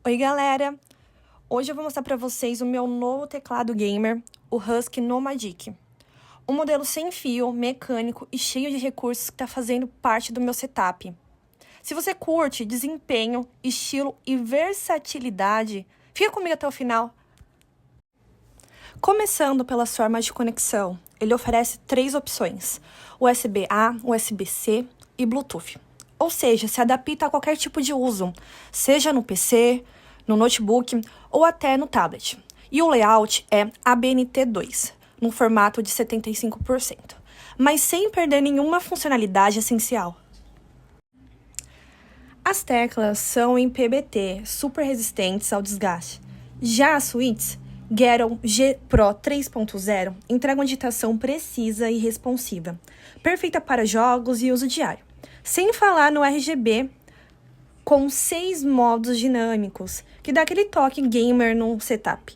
Oi, galera! Hoje eu vou mostrar para vocês o meu novo teclado gamer, o Husky Nomadic. Um modelo sem fio, mecânico e cheio de recursos que está fazendo parte do meu setup. Se você curte desempenho, estilo e versatilidade, fica comigo até o final. Começando pelas formas de conexão, ele oferece 3 opções: USB-A, USB-C e Bluetooth. Ou seja, se adapta a qualquer tipo de uso, seja no PC, no notebook ou até no tablet. E o layout é ABNT2, no formato de 75%, mas sem perder nenhuma funcionalidade essencial. As teclas são em PBT, super resistentes ao desgaste. Já as suítes, Garon G Pro 3.0, entrega uma digitação precisa e responsiva, perfeita para jogos e uso diário. Sem falar no RGB, com 6 modos dinâmicos, que dá aquele toque gamer no setup.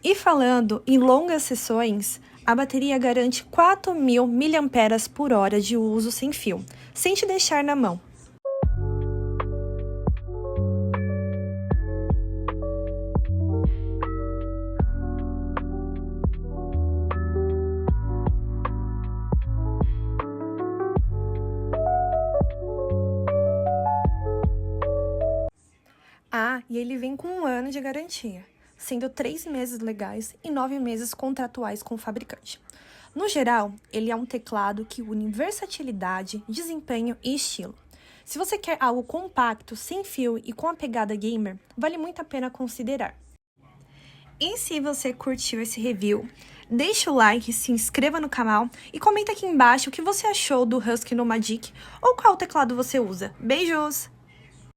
E falando em longas sessões, a bateria garante 4.000 mAh de uso sem fio, sem te deixar na mão. E ele vem com 1 ano de garantia, sendo 3 meses legais e 9 meses contratuais com o fabricante. No geral, ele é um teclado que une versatilidade, desempenho e estilo. Se você quer algo compacto, sem fio e com a pegada gamer, vale muito a pena considerar. E se você curtiu esse review, deixa o like, se inscreva no canal e comenta aqui embaixo o que você achou do Husky Nomadic ou qual teclado você usa. Beijos!